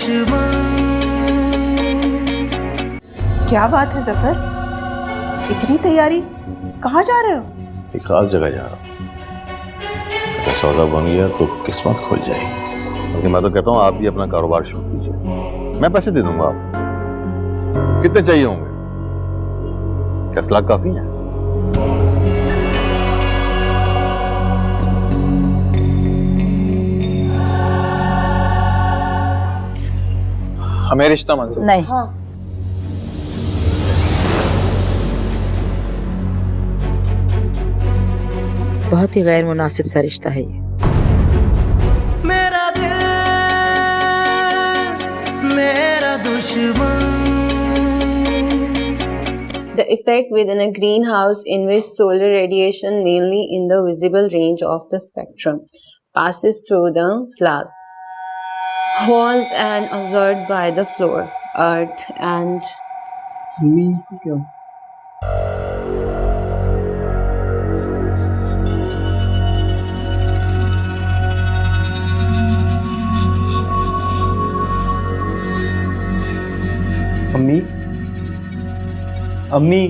दुश्मन। क्या बात है जफर, इतनी तैयारी, कहाँ जा रहे हो? एक खास जगह जा रहा हूँ। अगर सौदा बन गया तो किस्मत खुल जाएगी। लेकिन मैं तो कहता हूँ आप भी अपना कारोबार शुरू कीजिए, मैं पैसे दे दूंगा आपको। कितने चाहिए होंगे? 10 लाख काफी है? हमें रिश्ता मंजूर नहीं। हाँ। बहुत ही गैर मुनासिब सा रिश्ता है ये। मेरा दिल मेरा दुश्मन। The effect within a greenhouse in which solar radiation, mainly in the visible range of the spectrum, passes through the glass walls and absorbed by the floor, earth and अम्मी, अम्मी,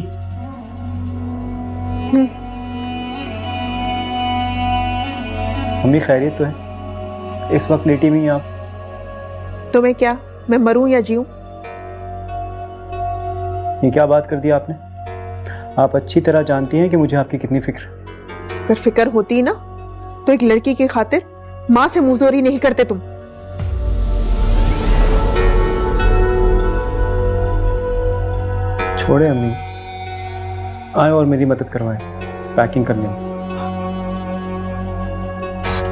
अम्मी खैरियत तो है? इस वक्त लेटी हुई हैं आप? तुम्हें क्या, मैं मरूं या जीऊं? ये क्या बात कर दी आपने? आप अच्छी तरह जानती हैं कि मुझे आपकी कितनी फिक्र। अगर फिक्र होती ना तो एक लड़की की खातिर माँ से मुंहजोरी नहीं करते तुम। छोड़े अम्मी, आए और मेरी मदद करवाएं पैकिंग करने में।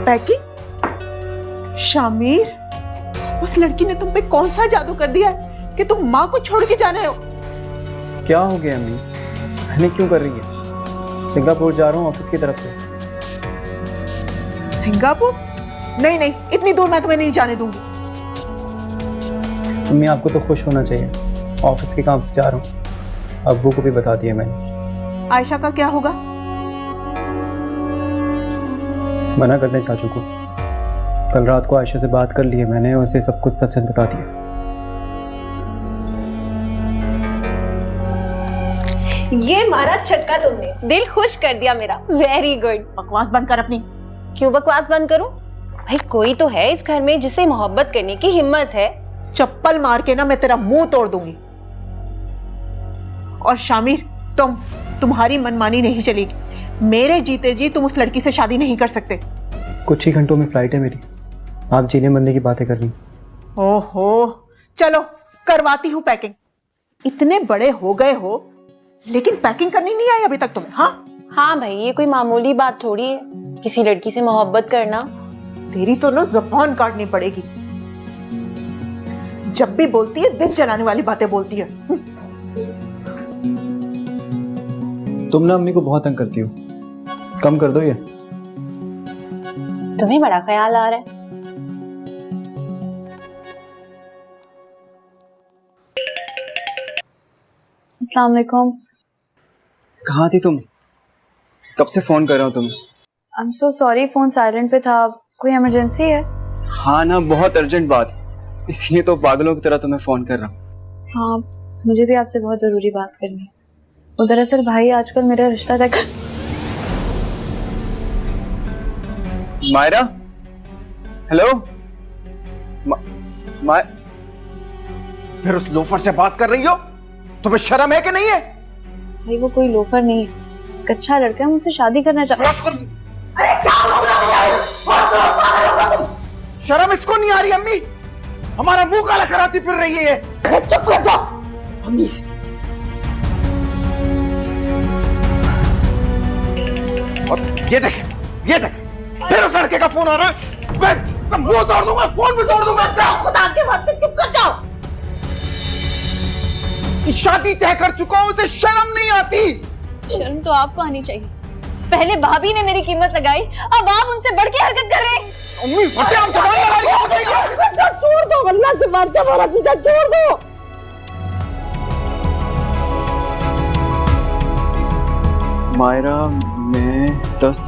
पैकिंग? शामिर, उस लड़की ने तुम पे कौन सा जादू कर दिया है कि तुम माँ को छोड़ के जाने हो? क्या हो गया अम्मी? मैंने क्यों कर रही है? सिंगापुर जा रहा हूँ ऑफिस की तरफ से। सिंगापुर? नहीं नहीं, इतनी दूर मैं तुम्हें नहीं जाने दूंगी। अम्मी आपको तो खुश होना चाहिए, ऑफिस के काम से जा रहा हूँ। अब्बू को भी बता दिया मैंने। आयशा का क्या होगा? मना कर दें चाचू को। कल रात को आयशा से बात कर ली है मैंने, उसे सब कुछ सच सच बता दिया। ये मारा छक्का तुमने, दिल खुश कर दिया मेरा। Very good. बकवास बंद कर अपनी। क्यों बकवास बंद करूं? भाई कोई तो है इस घर में जिसे मोहब्बत करने की हिम्मत है। चप्पल मार के ना मैं तेरा मुंह तोड़ दूंगी। और शामिर, तुम्हारी मनमानी नहीं चलेगी। मेरे जीते जी तुम उस लड़की से शादी नहीं कर सकते। कुछ ही घंटों में फ्लाइट है मेरी, आप जीने मरने की बातें कर रही। ओहो, चलो करवाती हूँ पैकिंग। इतने बड़े हो गए हो लेकिन पैकिंग करनी नहीं आई अभी तक तुम्हें? हाँ भाई, ये कोई मामूली बात थोड़ी है किसी लड़की से मोहब्बत करना। तेरी तो ना ज़बान काटनी पड़ेगी। जब भी बोलती है दिल जलाने वाली बातें बोलती है। तुम ना अम्मी को बहुत तंग करती हो, कम कर दो ये। तुम्हें बड़ा ख्याल आ रहा है। अस्सलाम वालेकुम। कहाँ थी तुम? कब से फोन कर रहा हूँ तुम्हें। I am so sorry, phone silent पे था। कोई इमरजेंसी है? हाँ ना, बहुत अर्जेंट बात, इसलिए तो पागलों की तरह तुम्हें फोन कर रहा हूँ। हाँ, मुझे भी आपसे बहुत जरूरी बात करनी है। वो दरअसल भाई आजकल मेरा रिश्ता तक। मायरा, हेलो। फिर उस लोफर से बात कर रही हो? तुम्हें शर्म है कि नहीं है? भाई वो कोई लोफर नहीं है, एक अच्छा लड़का है, मुझसे शादी करना चाहता है। शर्म इसको नहीं आ रही? अम्मी हमारा मुंह काला कराती फिर रही है। चुप कर जाओ अम्मी से। और ये देख फिर उस लड़के का फोन आ रहा है। मैं मुंह तोड़ दूंगा, फोन भी तोड़ दूंगा। खुदा के वास्ते चुप कर जाओ। इसकी शादी तय कर चुका हूं, उसे शर्म नहीं आती। शर्म तो आपको आनी चाहिए। पहले भाभी ने मेरी कीमत लगाई, अब आप उनसे बढ़ के हरकत कर रहे हैं। अम्मी हटे, हम जबान लगा रही हो। छोड़ दो, अल्लाह के वास्ते हमारा पीछा छोड़ दो। मायरा, मैं 10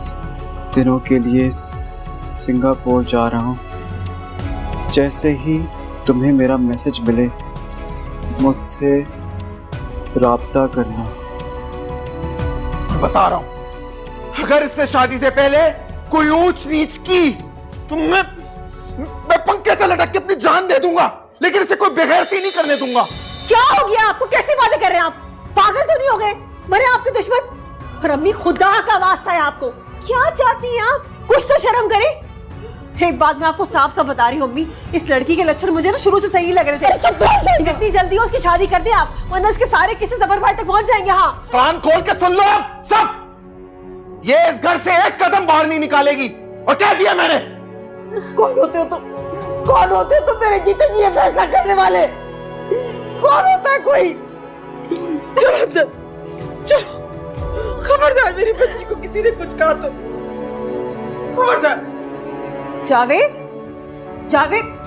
दिनों के लिए सिंगापुर जा रहा हूँ। जैसे ही तुम्हें मेरा मैसेज मिले, मुझसे राब्ता करना। बता रहा हूं, अगर इससे शादी से पहले कोई ऊंच नीच की तो मैं पंखे से लटक के अपनी जान दे दूंगा, लेकिन इसे कोई बेगैरती नहीं करने दूंगा। क्या हो गया आपको? कैसी बातें कर रहे हैं आप? पागल तो नहीं हो गए? मरे आपके दुश्मन। और अम्मी, खुदा का वास्ता है आपको, क्या चाहती हैं आप? कुछ तो शर्म करें। एक बात मैं आपको साफ साफ बता रही हूँ अम्मी, इस लड़की के लक्षण मुझे ना शुरू से सही लग रहे थे। जितनी जल्दी हो उसकी शादी कर दे आप, वरना इसके सारे किस्से जफर भाई तक पहुंच जाएंगे। हाँ, कान खोल के सुन लो आप सब, ये इस घर से एक कदम बाहर नहीं निकालेगी, और कह दिया मैंने। कौन होते हो तुम? कौन होते हो तुम मेरे जीते जी ये फैसला करने वाले? कौन होता है कोई? चलो अंदर, चलो। खबरदार मेरी बच्ची को किसी ने कुछ कहा तो खबरदार। जावेद, जावेद,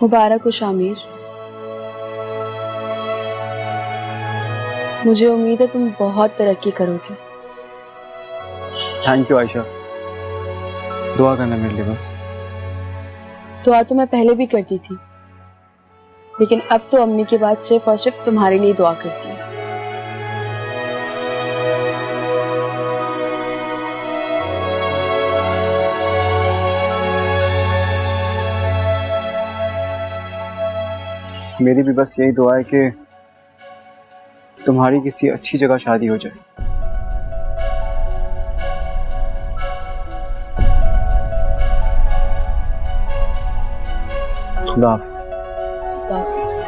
मुबारक हो शामिर। मुझे उम्मीद है तुम बहुत तरक्की करोगे। थैंक यू आयशा, दुआ करना मेरे लिए बस। दुआ तो मैं पहले भी करती थी, लेकिन अब तो अम्मी के बाद सिर्फ और सिर्फ तुम्हारे लिए दुआ करती हूँ। मेरी भी बस यही दुआ है कि तुम्हारी किसी अच्छी जगह शादी हो जाए। खुदा हाफिज़। खुदा हाफिज़।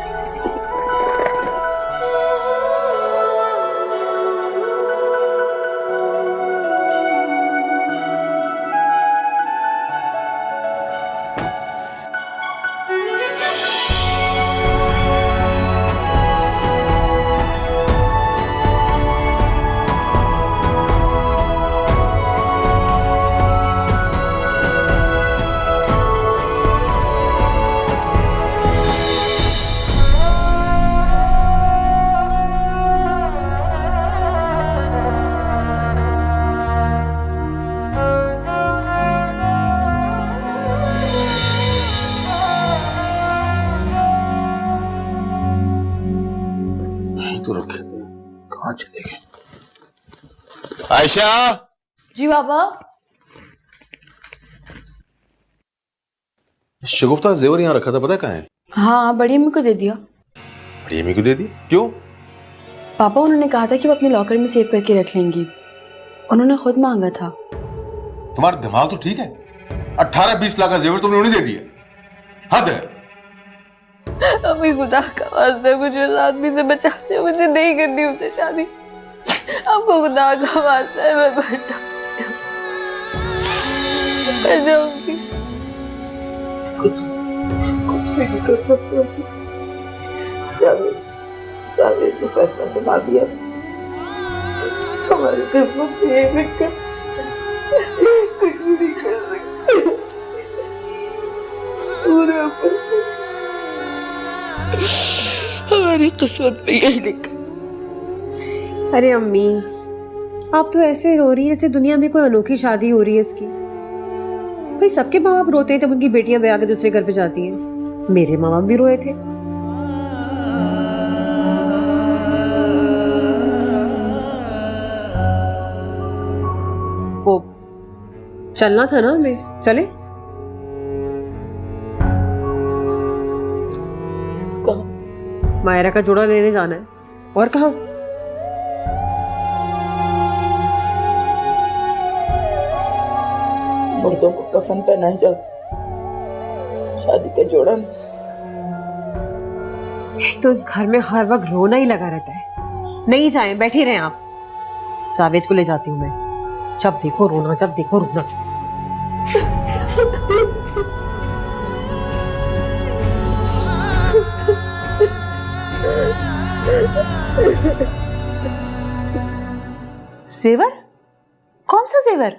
तो रखे थे, कहाँ चले गए? आयशा, जी बाबा। शगुफ्ता जेवर यहाँ रखा था, पता है कहाँ है? हाँ, बड़ी अम्मी को दे दिया। बड़ी अम्मी को दे दी? क्यों? पापा उन्होंने कहा था कि वो अपने लॉकर में सेव करके रख लेंगी। उन्होंने खुद मांगा था। तुम्हारा दिमाग तो ठीक है? 18-20 लाख का जेवर तुमने उन्हें दे दिया, हद है। अभी खुदा का वास्ता मुझे उस आदमी से बचा दे, मुझे नहीं करनी उससे शादी। आपको खुदा का वास्ता है, मैं बचा जाऊंगी। कुछ भी नहीं कर सकते। जावेद ने फैसला सुना दिया, हमारी किस्मत में ये लिखा, कुछ भी नहीं कर सकते। पूरे ऊपर हमारी किस्मत में यही लिखा। अरे अम्मी, आप तो ऐसे रो रही है जैसे दुनिया में कोई अनोखी शादी हो रही है इसकी। भाई सबके माँ बाप रोते हैं जब उनकी बेटियां ब्याह के दूसरे घर पे जाती हैं। मेरे माँ बाप भी रोए थे। वो चलना था ना हमें, चले? मायरा का जोड़ा लेने जाना है। और कहाँ? मुर्दों को कफन पहनाए जाते, शादी का जोड़ा नहीं। एक तो इस घर में हर वक्त रोना ही लगा रहता है। नहीं जाए, बैठे रहे आप। जावेद को ले जाती हूँ मैं। जब देखो रोना, जब देखो रोना। जेवर? कौन सा जेवर?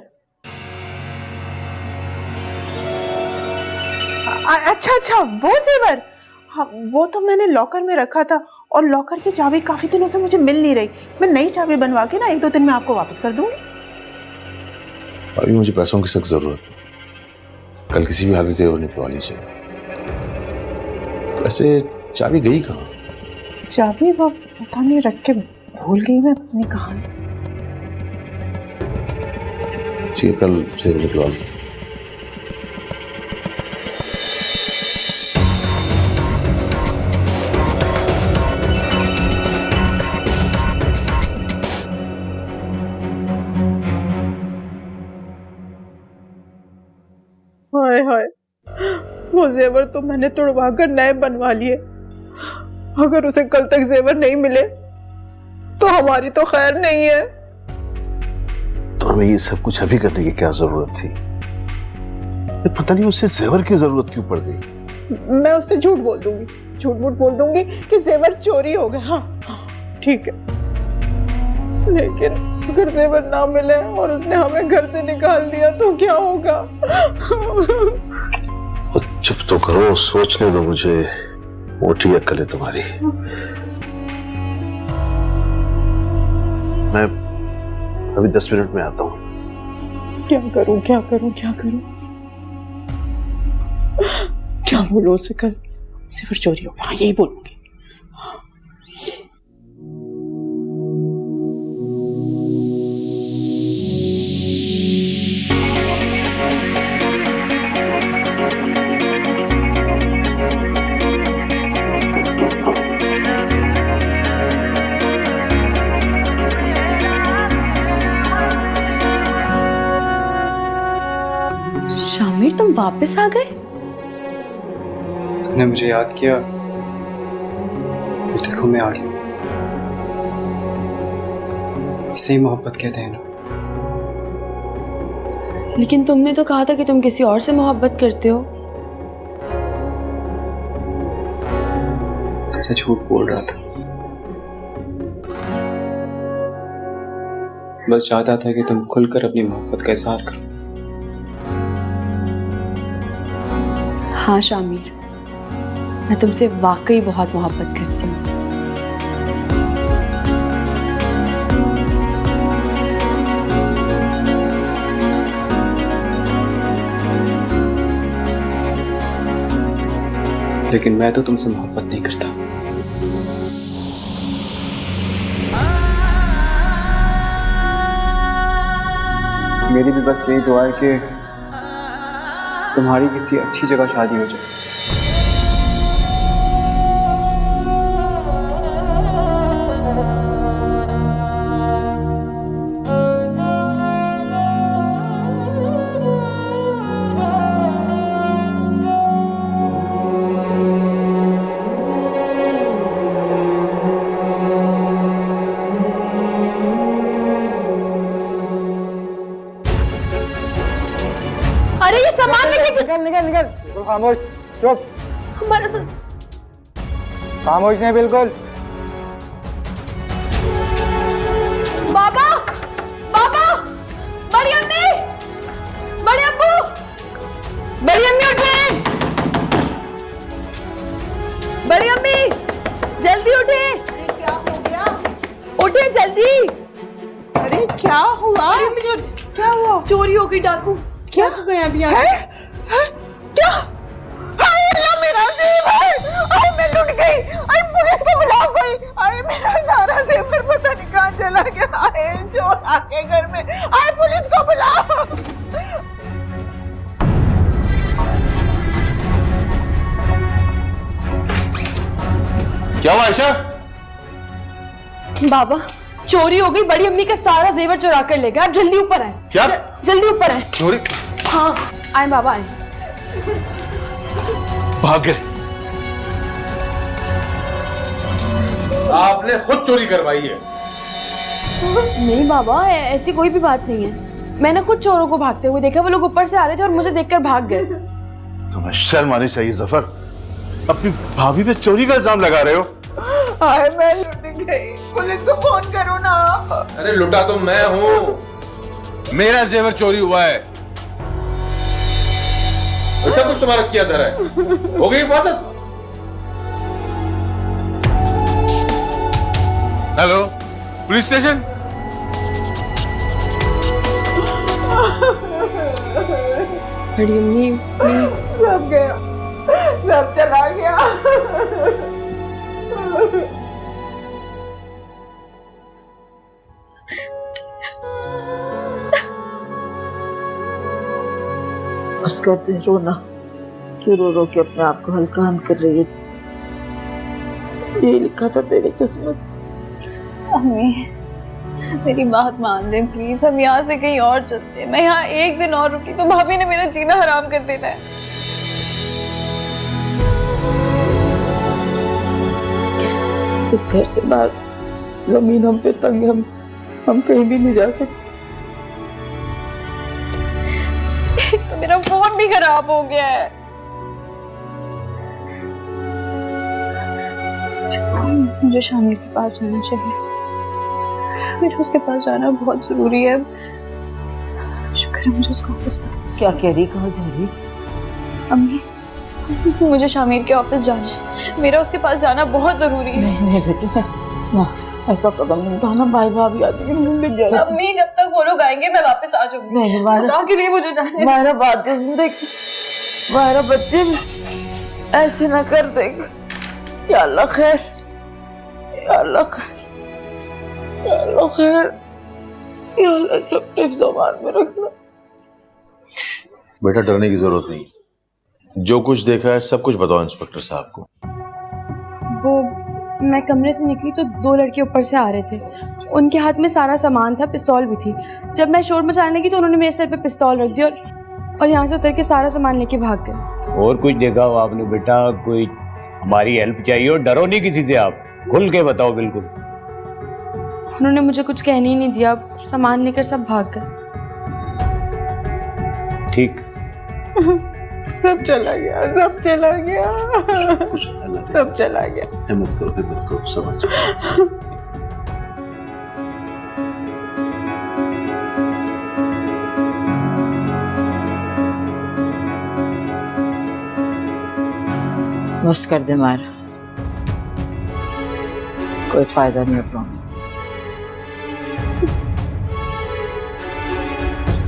अच्छा अच्छा, वो जेवर। हाँ, वो तो मैंने लॉकर में रखा था और लॉकर की चाबी काफी दिनों से मुझे मिल नहीं रही। मैं नई चाबी बनवा के ना 1-2 दिन में आपको वापस कर दूंगी। अभी मुझे पैसों की सख्त जरूरत है, कल किसी भी हाल में जेवर निकलवा लीजिए। वैसे चाबी गई कहाँ? चाबी वो पता नहीं, रख के भूल गई मैं, पता नहीं कहाँ है। ठीक है, कल जेवर निकलवा ली। हाय हाय, वो जेवर तो मैंने तोड़वा कर नए बनवा लिए। अगर उसे कल तक जेवर नहीं मिले तो हमारी तो खैर नहीं है। तो हमें ये सब कुछ अभी करने की क्या जरूरत थी? पता नहीं उसे जेवर की जरूरत क्यों पड़ गई। मैं उससे झूठ बोल दूंगी, झूठ बोल दूंगी कि जेवर चोरी हो गए। हाँ ठीक है, लेकिन अगर जेवर ना मिले और उसने हमें घर से निकाल दिया तो क्या होगा? चुप तो करो, सोचने दो मुझे। मोटी अक्ल है तुम्हारी। मैं अभी 10 मिनट में आता हूँ। क्या करूं क्या करूं क्या करूं? क्या बोलूं उसे? कल जेवर चोरी हो गया, हाँ यही बोलूंगी। शामिर, तुम वापस आ गए? तुमने मुझे याद किया, देखो मैं आ गया। इसे ही मोहब्बत कहते हैं ना। लेकिन तुमने तो कहा था कि तुम किसी और से मोहब्बत करते हो। तुमसे झूठ बोल रहा था। बस चाहता था कि तुम खुलकर अपनी मोहब्बत का इजहार करो। हाँ शामिर, मैं तुमसे वाकई बहुत मोहब्बत करती हूँ। लेकिन मैं तो तुमसे मोहब्बत नहीं करता। मेरी भी बस यही दुआ है कि तुम्हारी किसी अच्छी जगह शादी हो जाए। अरे ये सामान लेके निकल खामोश, चुप। हमारा खामोश नहीं, बिल्कुल। बाबा, बाबा, बड़ी अम्मी, बड़ी अब्बू, बड़ी अम्मी उठे, बड़ी अम्मी जल्दी उठे। क्या हो गया? उठे जल्दी। अरे क्या हुआ? क्या हुआ? चोरी हो गई, डाकू क्या हो गया अभी? क्या? हाय अल्लाह, मेरा जेवर! हाय मैं लुट गई! हाय पुलिस को बुलाओ कोई! हाय मेरा सारा जेवर पता नहीं कहाँ चला गया! हाय चोर आ गए घर में! हाय पुलिस को बुलाओ! क्या हुआ आयशा? बाबा, चोरी हो गई, बड़ी अम्मी का सारा जेवर चुरा कर ले गए। आप जल्दी ऊपर आए। क्या? जल्दी ऊपर आए। चोरी? हाँ आए बाबा, आए। भाग गए? आपने खुद चोरी करवाई है? नहीं बाबा, ऐसी कोई भी बात नहीं है। मैंने खुद चोरों को भागते हुए देखा। वो लोग ऊपर से आ रहे थे और मुझे देखकर भाग गए। तुम्हें शर्म आनी चाहिए जफर, अपनी भाभी पे चोरी का इल्जाम लगा रहे हो। हाय मैं लुट गई, पुलिस को फोन करो ना आप। अरे लुटा तो मैं हूँ, मेरा जेवर चोरी हुआ है, सब कुछ तुम्हारा किया धरा है। हो गई हिफाजत। Hello police station. बड़ी अम्मी प्लीज। सब गया, सब चला गया। बस करते रोना, क्यों रो रो के अपने आप को हल्कान कर रही है? ये लिखा था तेरी किस्मत। अम्मी मेरी बात मान ले प्लीज, हम यहाँ से कहीं और चलते हैं। मैं यहाँ एक दिन और रुकी तो भाभी ने मेरा जीना हराम कर देना है। इस घर से बाहर जमीन हम पे तंग है, हम कहीं भी नहीं जा सकते। तो मेरा फोन भी खराब हो गया है। मुझे शामिर के पास जाना चाहिए, मेरा उसके पास जाना बहुत जरूरी है। शुक्र है मुझे उसका ऑफिस पता। क्या कह रही, कहाँ जा रही? अम्मी मुझे शामिर के ऑफिस जाना है, मेरा उसके पास जाना बहुत जरूरी है। नहीं बेटे, ना ऐसा कदम नहीं उठाना, भाई भाभी आदमी मुंडे गया। अम्मी जब तक वो लोग आएंगे मैं वापस आ जाऊंगी। नहीं मारा के लिए मुझे जाने दो। मारा बात देख, मारा बच्चे ऐसे ना कर देगा। या अल्लाह खैर, या अल्लाह खैर, या अल्लाह खैर, या अल्लाह सब ज़बान में रखना। बेटा डरने की जरूरत नहीं, जो कुछ देखा है सब कुछ बताओ इंस्पेक्टर साहब को। वो मैं कमरे से निकली तो दो लड़के ऊपर से आ रहे थे, उनके हाथ में सारा सामान था, पिस्तौल भी थी। जब मैं शोर मचाने लगी तो उन्होंने मेरे सर पे पिस्तौल रख दिया और यहाँ से उतर के सारा सामान लेके भाग गए। और कुछ देखा हो आपने बेटा? कोई हमारी हेल्प चाहिए और डरो नहीं किसी से, आप खुल के बताओ बिल्कुल। उन्होंने मुझे कुछ कहने ही नहीं दिया, सामान लेकर सब भाग गए। ठीक सब चला गया, सब चला गया, सब चला गया। हिम्मत करो सब अच्छा। बस कर दे मारा, कोई फायदा नहीं अपना।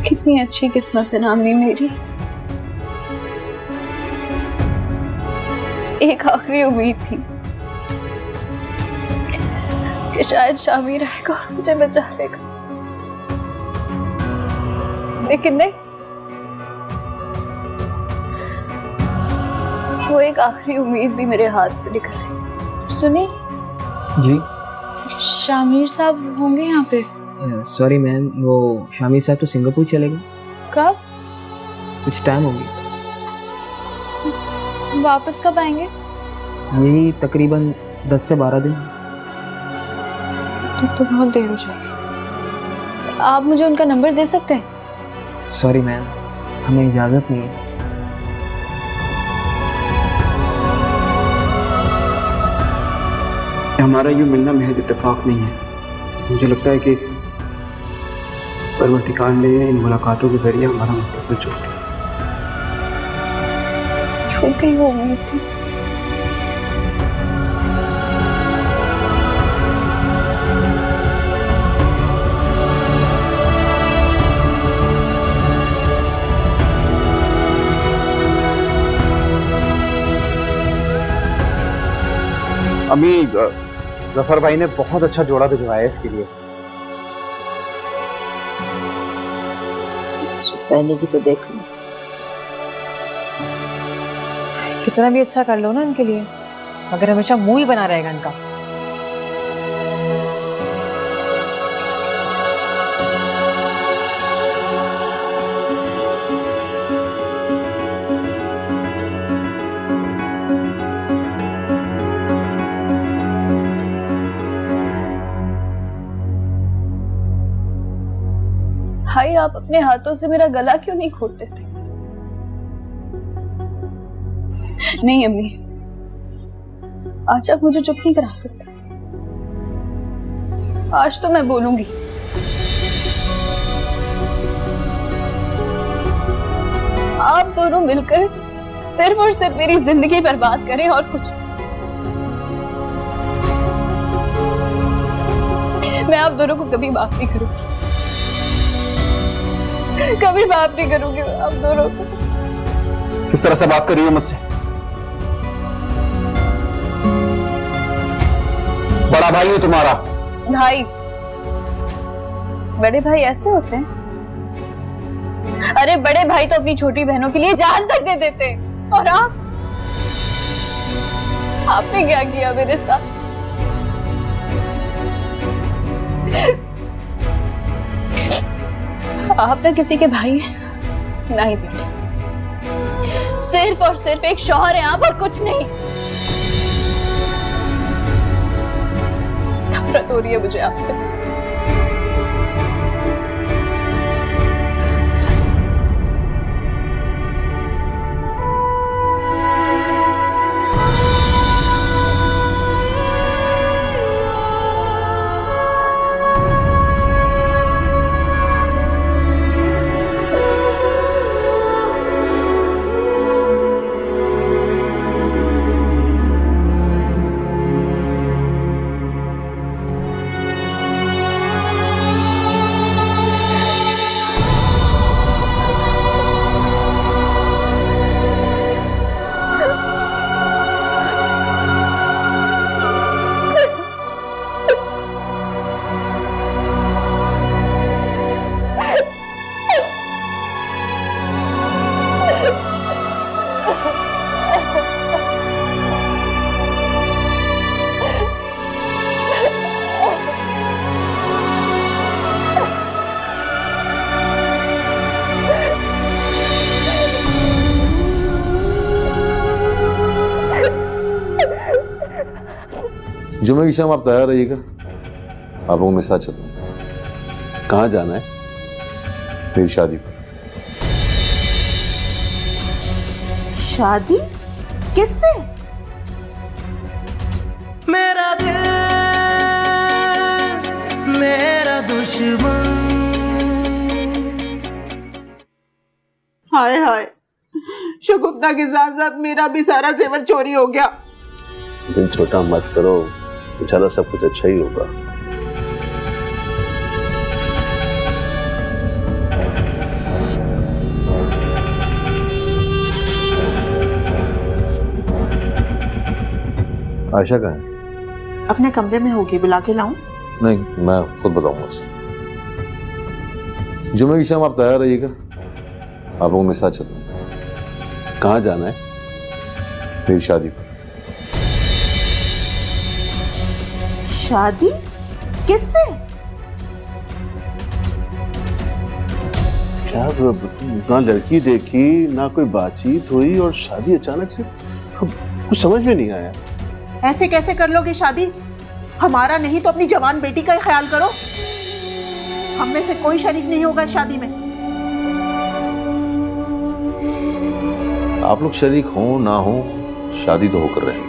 कितनी अच्छी किस्मत है ना अम्मी मेरी। एक आखिरी उम्मीद थी कि शायद शामिर आएगा और मुझे बचा लेगा, लेकिन नहीं, वो एक आखिरी उम्मीद भी मेरे हाथ से निकल गई। सुनिए जी। शामिर साहब होंगे यहाँ पे? सॉरी मैम, वो शामिर साहब तो सिंगापुर चले गए। कब? कुछ टाइम हो गया। वापस कब आएंगे? यही तकरीबन 10 से 12 दिन। तो बहुत देर हो जाएगी। आप मुझे उनका नंबर दे सकते हैं? सॉरी मैम, हमें इजाज़त नहीं है। हमारा यूं मिलना महज इत्तेफाक नहीं है। मुझे लगता है कि परवरदिगार ने इन मुलाकातों के जरिए हमारा मुस्तकबिल जोड़ दिया। छूट गई वो उम्मीद थी। अम्मी, जफर भाई ने बहुत अच्छा जोड़ा भिजवाया है इसके लिए। पहले की तो देख लो। कितना भी अच्छा कर लो ना इनके लिए, मगर हमेशा मुंह ही बना रहेगा इनका। भाई आप अपने हाथों से मेरा गला क्यों नहीं घोटते थे? नहीं अम्मी, आज आप मुझे चुप नहीं करा सकते। आज तो मैं बोलूंगी। आप दोनों मिलकर सिर्फ और सिर्फ मेरी जिंदगी बर्बाद करें और कुछ नहीं। मैं आप दोनों को कभी माफ नहीं करूंगी, कभी माफ नहीं करूंगी आप दोनों को। किस तरह से बात कर रही हो मुझसे? बड़ा भाई है तुम्हारा। भाई, बड़े भाई ऐसे होते हैं? अरे बड़े भाई तो अपनी छोटी बहनों के लिए जान तक दे देते हैं। और आपने क्या किया मेरे साथ? आप ना किसी के भाई नहीं बेटे, सिर्फ और सिर्फ एक शौहर है आप और कुछ नहीं। नफरत हो रही है मुझे आपसे। जुम्मे की शाम आप तैयार रहिएगा, आप लोगों मेरे साथ चलो। कहाँ जाना है? मेरी शादी पर। शादी किससे? मेरा दिल मेरा दुश्मन। हाय हाय, शगुफ्ता के साथ साथ मेरा भी सारा जेवर चोरी हो गया। दिल छोटा मत करो, इंशाल्लाह सब कुछ अच्छा ही होगा। आयशा कहाँ है? अपने कमरे में होगी, बुला के लाऊं? नहीं, मैं खुद बताऊंगा उससे। जुम्मे की शाम आप तैयार रहिएगा, आप लोग मेरे साथ चलो। कहाँ जाना है? मेरी शादी पर। शादी किससे? क्या ना लड़की देखी ना कोई बातचीत हुई और शादी अचानक से, कुछ समझ में नहीं आया। ऐसे कैसे कर लोगे शादी? हमारा नहीं तो अपनी जवान बेटी का ही ख्याल करो। हम में से कोई शरीक नहीं होगा इस शादी में। आप लोग शरीक हो ना हो, शादी तो होकर रहेगी।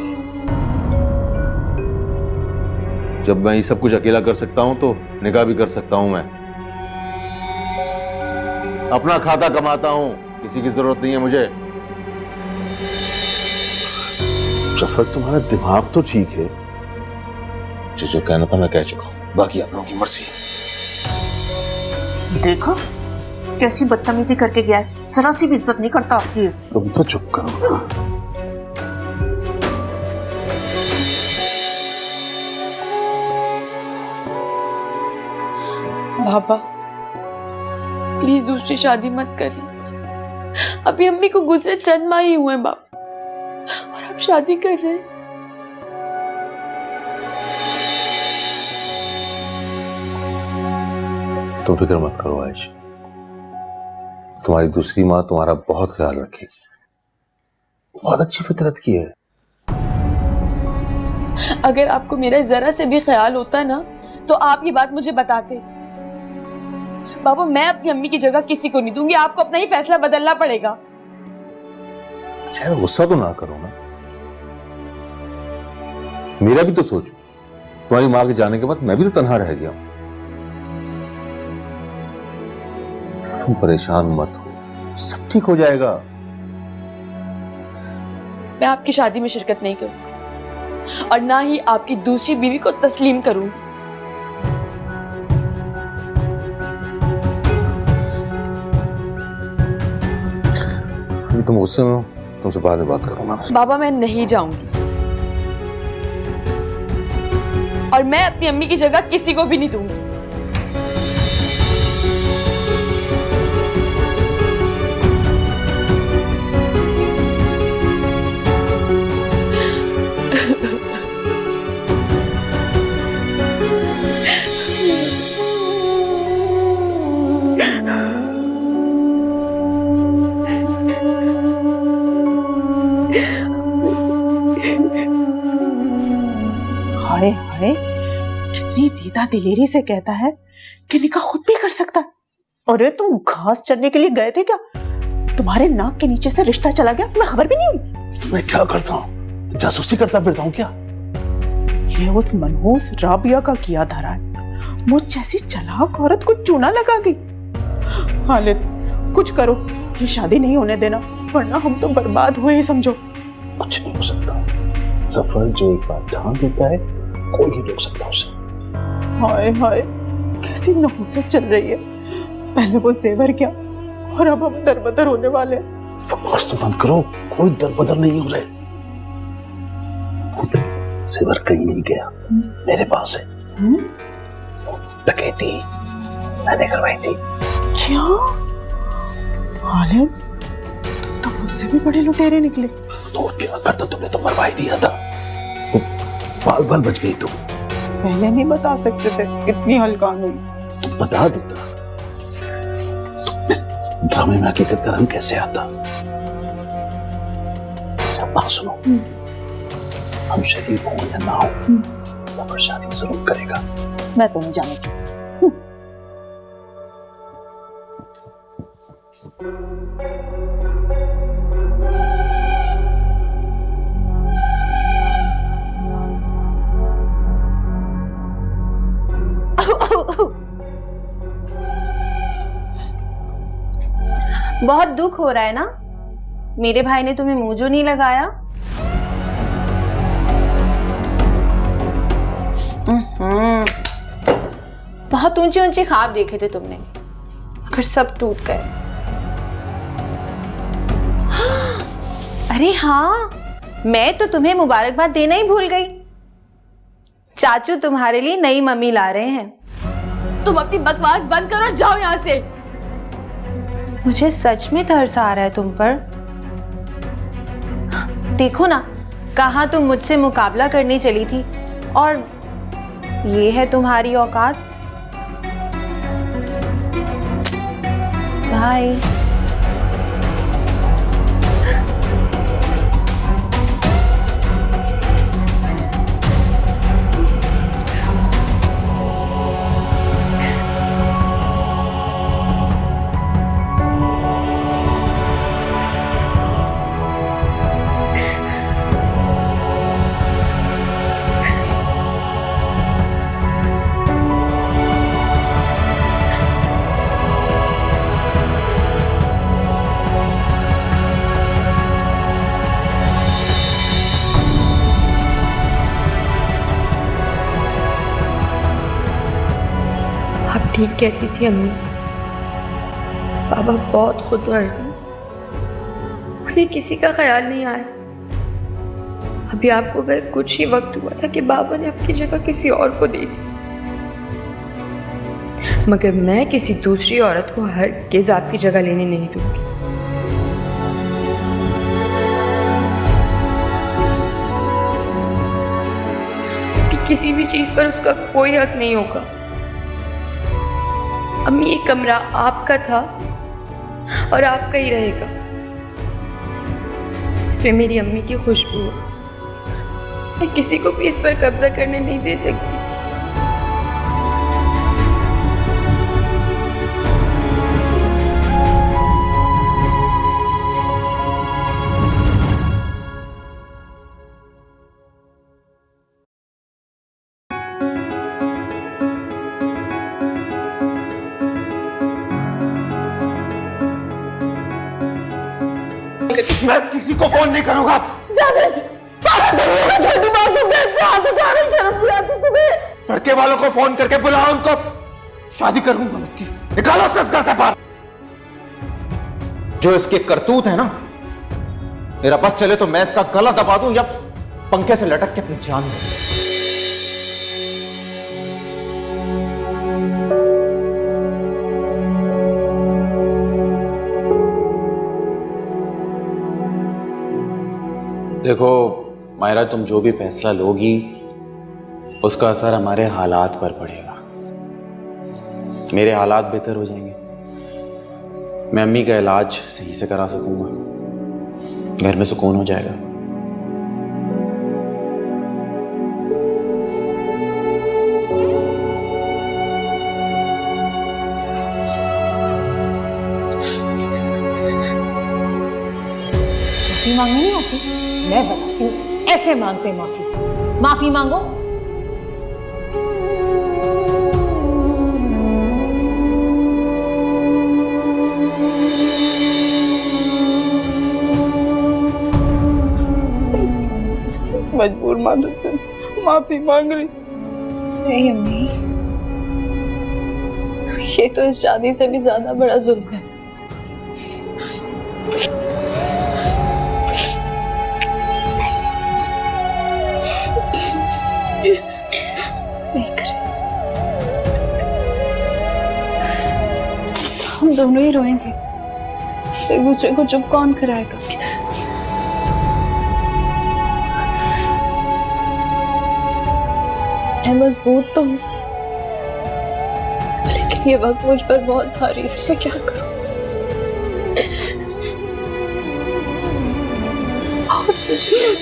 जब मैं ये सब कुछ अकेला कर सकता हूं तो निकाह भी कर सकता हूं। मैं अपना खाता कमाता हूं, किसी की जरूरत नहीं है मुझे। सफर, तुम्हारा दिमाग तो ठीक है। जो कहना था मैं कह चुका हूं, बाकी आप लोगों की मर्जी। देखो कैसी बदतमीजी करके गया है, जरा सी भी इज्जत नहीं करता आपकी। तुम तो चुप करो। पापा प्लीज दूसरी शादी मत करिए। अभी अम्मी को गुजरे चंद माह ही हुए बाप, और आप शादी कर रहे हैं। तुम फिक्र मत करो आयशा, तुम्हारी दूसरी माँ तुम्हारा बहुत ख्याल रखेगी। बहुत अच्छी फितरत की है। अगर आपको मेरा जरा से भी ख्याल होता ना तो आप ये बात मुझे बताते। बाबू, मैं अपनी अम्मी की जगह किसी को नहीं दूंगी। आपको अपना ही फैसला बदलना पड़ेगा। अच्छा, गुस्सा तो ना करो ना। मेरा भी तो सोचो, तुम्हारी माँ के जाने के बाद मैं भी तो तन्हा रह गया हूं। तुम परेशान मत हो, सब ठीक हो जाएगा। मैं आपकी शादी में शिरकत नहीं करूंगी और ना ही आपकी दूसरी बीवी को तस्लीम करूंगी। अभी तुम गुस्से में हो, तुमसे बाद में बात करूंगा। बाबा मैं नहीं जाऊंगी और मैं अपनी अम्मी की जगह किसी को भी नहीं दूंगी। हाय हाय, कितनी दीदा दिलेरी से कहता है कि निकाह खुद भी कर सकता है। अरे तुम घास चरने के लिए गए थे क्या? तुम्हारे नाक के नीचे से रिश्ता चला गया, तुम्हें खबर भी नहीं हुई? तो मैं क्या करता हूँ? जासूसी करता फिरता हूँ क्या? ये उस मनहूस राबिया का किया धरा है। मुझ जैसी चालाक औरत को चूना लगा गई। खालिद, कुछ करो, ये शादी नहीं होने देना, वरना हम तो बर्बाद हुए ही समझो। कुछ नहीं हो सकता। सफर जो एक बार ठान लेता है, कोई नहीं रोक सकता उसे। हाय हाय, कैसी नहुसत चल रही है। पहले वो जेवर क्या, और अब हम दरबदर होने वाले हैं। बकवास तो बंद करो, कोई दर बदर नहीं हो रहे। जेवर कहीं नहीं गया, मेरे पास है। डकैती मैंने करवाई थी। क्या? खालिद, तुम तो मुझसे भी बड़े लुटेरे निकले। तो क्या करता, तुमने तो मरवा ही दिया था। बाल बाल बच गई तुम। पहले नहीं बता सकते थे, इतनी हल्कान हुई। तुम बता देता तो ड्रामे में हकीकत का रंग कैसे आता। अच्छा बात सुनो, हम शरीक हो या ना हो, सफर शादी जरूर करेगा। मैं तो नहीं जानती। बहुत दुख हो रहा है ना? मेरे भाई ने तुम्हें मुंह जो नहीं लगाया। बहुत ऊंचे ऊंचे ख्वाब देखे थे तुमने, मगर सब टूट गए। अरे हाँ, मैं तो तुम्हें मुबारकबाद देना ही भूल गई। चाचू तुम्हारे लिए नई मम्मी ला रहे हैं। तुम अपनी बकवास बंद करो और जाओ यहाँ से। मुझे सच में तरस आ रहा है तुम पर। देखो ना, कहाँ तुम मुझसे मुकाबला करने चली थी और ये है तुम्हारी औकात। बाय। आप ठीक कहती थी अम्मी, बाबा बहुत खुदगर्ज हैं। उन्हें किसी का ख्याल नहीं आया। अभी आपको गए कुछ ही वक्त हुआ था कि बाबा ने आपकी जगह किसी और को दी थी, मगर मैं किसी दूसरी औरत को हरगिज़ आपकी जगह लेने नहीं दूंगी। किसी भी चीज पर उसका कोई हक नहीं होगा। अम्मी, ये कमरा आपका था और आपका ही रहेगा। इसमें मेरी अम्मी की खुशबू है। मैं किसी को भी इस पर कब्जा करने नहीं दे सकती। मैं किसी को फोन नहीं करूंगा। लड़के वालों को फोन करके बुलाओ, उनको शादी करूंगा इसकी। निकालो उसको इस घर से बाहर। जो इसके करतूत है ना, मेरा बस चले तो मैं इसका गला दबा दूं या पंखे से लटक के अपनी जान दे। देखो मायरा, तुम जो भी फैसला लोगी उसका असर हमारे हालात पर पड़ेगा। मेरे हालात बेहतर हो जाएंगे, मैं अम्मी का इलाज सही से करा सकूंगा, घर में सुकून हो जाएगा। माफी मांगनी नहीं आती? मैं बताती हूँ, ऐसे मांगते हैं माफी। माफी मांगो। मजबूर माधव से माफी मांग रही। नहीं अम्मी, ये तो इस शादी से भी ज्यादा बड़ा जुल्म है। हम दोनों ही रोएंगे, एक दूसरे को चुप कौन कराएगा? मैं मजबूत तो हूँ, लेकिन ये वक्त मुझ पर बहुत भारी है। मैं क्या करूँ? बहुत खुशी है।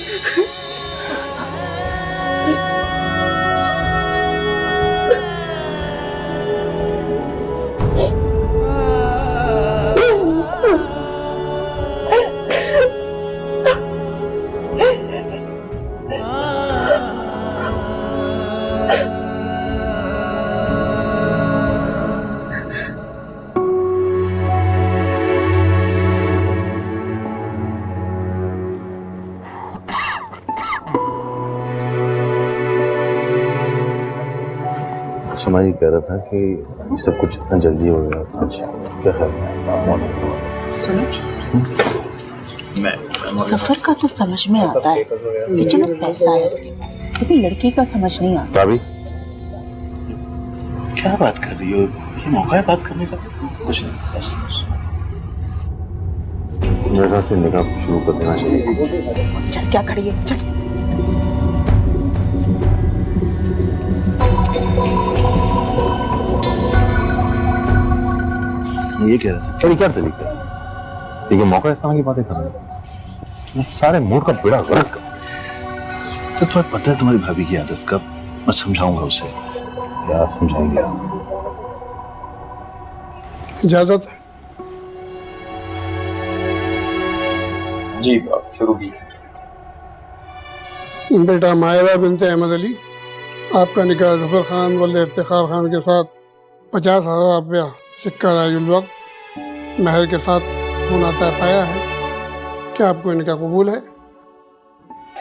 सुमा जी कह रहा था कि ये सब कुछ इतना जल्दी हो गया आज, क्या ख्याल है? सफर का तो समझ में आता है कि चलो पैसा है उसके पास, लेकिन लड़की का समझ नहीं आता। भाभी क्या बात कर रही हो? ये मौका है बात करने का। कुछ नहीं, मेरे ख्याल से निकाह शुरू कर देना चाहिए। चल, क्या खड़ी है, चल। ये कह रहा था अरे क्या तरीका है, देखिए मौका इस तरह की बातें करने का, सारे मूड का बेड़ा गर्क कर। तो तुम्हें पता है तुम्हारी भाभी की आदत का। मैं समझाऊंगा उसे। क्या समझाएंगे आप? इजाजत? जी आप शुरू की। बेटा मायरा बिनते अहमद अली, आपका निकाह जफर खान वल्द इफ्तिखार खान के साथ 50,000 रुपया सिक्का राजुल वक्त महर के साथ होना तय पाया है। क्या आपको इनका कबूल है?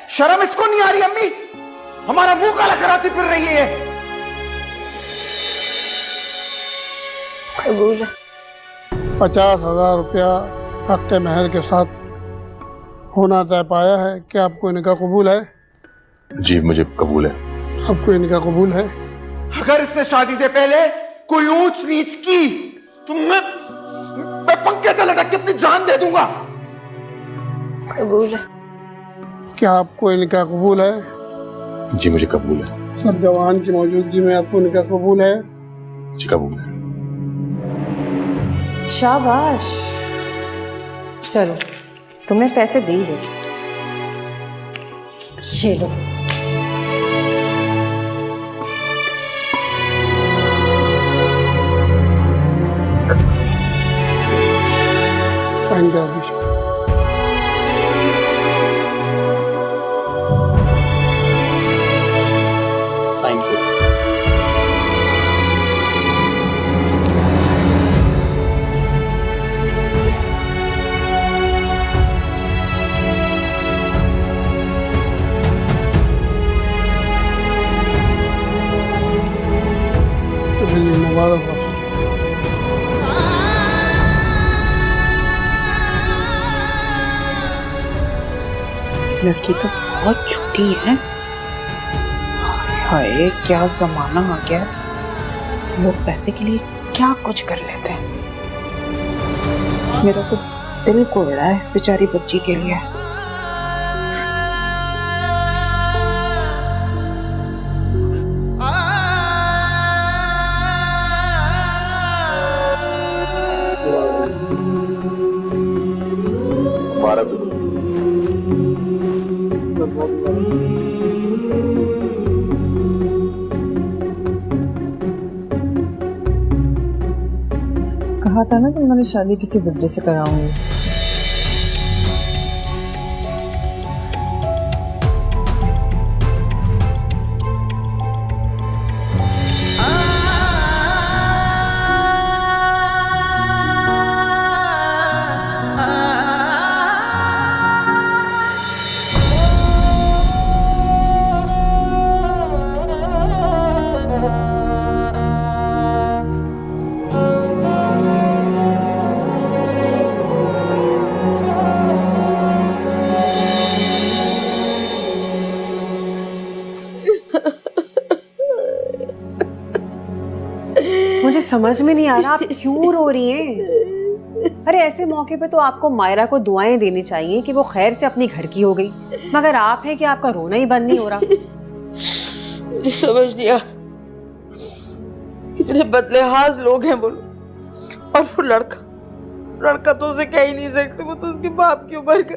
शर्म इसको नहीं आ रही अम्मी? हमारा मुंह काला कराती फिर रही है। कबूल है। 50,000 रुपया हक महर के साथ होना तय पाया है। क्या आपको इनका कबूल है? जी मुझे कबूल है। आपको इनका कबूल है? अगर इससे शादी से पहले कोई ऊंच नीच की तो मैं पंखे से लटक के अपनी जान दे दूंगा। कबूल है। क्या आपको इनका कबूल है? जी मुझे कबूल है। सब जवान की मौजूदगी में आपको इनका कबूल है? जी कबूल है। शाबाश, चलो तुम्हें पैसे दे ही दे। ये लो। साइन करा दीजिए। साइन को लड़की तो बहुत छोटी है। हाय क्या जमाना आ गया, लोग पैसे के लिए क्या कुछ कर लेते हैं। मेरा तो दिल को रहा है इस बेचारी बच्ची के लिए। कहा था ना तुम्हारी शादी किसी बुड्ढे से कराऊंगी। मुझे समझ में नहीं आ रहा आप क्यों रो रही हैं। अरे ऐसे मौके पे तो आपको मायरा को दुआएं देनी चाहिए कि वो खैर से अपनी घर की हो गई, मगर आप है कि आपका रोना ही बंद नहीं हो रहा। मुझे समझ नहीं आ कितने बदलेहाज लोग हैं बोलो। और वो लड़का तो उसे कह ही नहीं सकते, वो तो उसके बाप की उम्र का।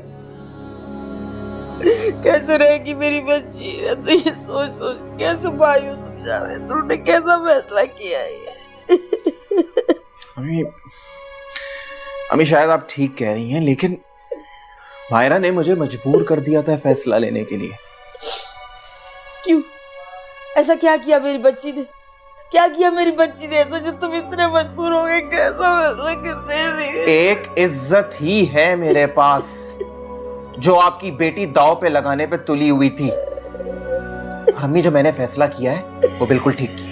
कैसे रहेगी मेरी बच्ची, ऐसे ये सोच सोच कैसे मायूस तुम जावे, तुमने कैसा फैसला किया है। अम्मी शायद आप ठीक कह रही हैं, लेकिन मायरा ने मुझे मजबूर कर दिया था फैसला लेने के लिए। क्यों? ऐसा क्या किया मेरी बच्ची ने? क्या किया मेरी बच्ची ने ऐसा जो तुम इतने मजबूर हो गए? कैसा फैसला करते थे? एक इज्जत ही है मेरे पास जो आपकी बेटी दाव पे लगाने पे तुली हुई थी। अम्मी जो मैंने फैसला किया है वो बिल्कुल ठीक किया।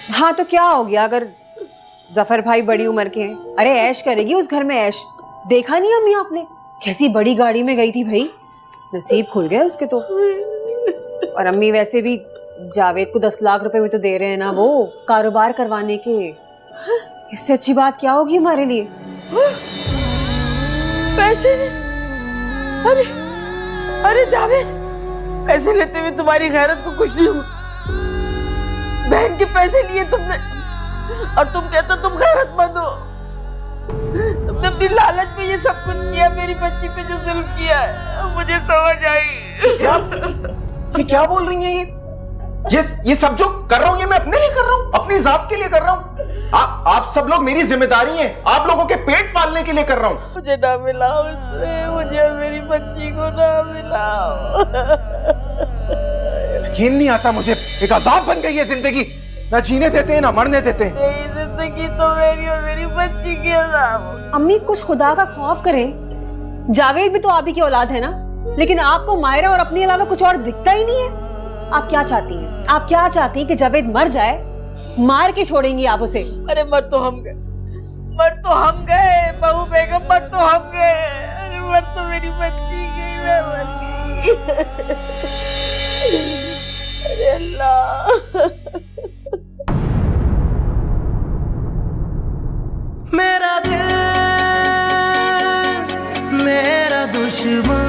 हाँ तो क्या हो गया अगर जफर भाई बड़ी उम्र के हैं? अरे ऐश करेगी उस घर में ऐश। देखा नहीं अम्मी आपने कैसी बड़ी गाड़ी में गई थी भाई, नसीब खुल गया उसके तो। और अम्मी वैसे भी जावेद को 10 लाख रुपए भी तो दे रहे हैं ना वो कारोबार करवाने के। इससे अच्छी बात क्या होगी हमारे लिए? पैसे अरे अरे जावेद, पैसे लेते हुए तुम्हारी गैरत को कुछ नहीं हुआ। बहन के पैसे लिए तुमने और तुम कहते हो तुम गैरतमंद हो। तुमने अपनी लालच में ये सब कुछ किया, मेरी बच्ची पे जो जुल्म किया है मुझे समझ आई। ये क्या बोल रही हैं ये सब जो कर रहा हूँ ये मैं अपने लिए कर रहा हूँ, अपनी जात के लिए कर रहा हूँ। आप सब लोग मेरी जिम्मेदारी हैं, आप लोगों के पेट पालने के लिए कर रहा हूँ। मुझे ना मिलाओ इसमें, मुझे और मेरी बच्ची को ना मिलाओ। यकीन नहीं आता मुझे, एक अजाब बन गई है जिंदगी, ना जीने देते हैं ना मरने देते हैं। यही जिंदगी तो मेरी और मेरी बच्ची की अजाब। अम्मी कुछ खुदा का खौफ करें। जावेद भी तो आप ही की औलाद है ना, लेकिन आपको मायरा और अपने अलावा कुछ और दिखता ही नहीं है। आप क्या चाहती हैं? आप क्या चाहती हैं कि जावेद मर जाए? मार के छोड़ेंगी आप उसे? अरे मर तो हम गए बहू बेगम, मर तो हम गए। अरे मर तो मेरी बच्ची गई, मैं मर गई। अरे अल्लाह। मेरा दिल मेरा दुश्मन।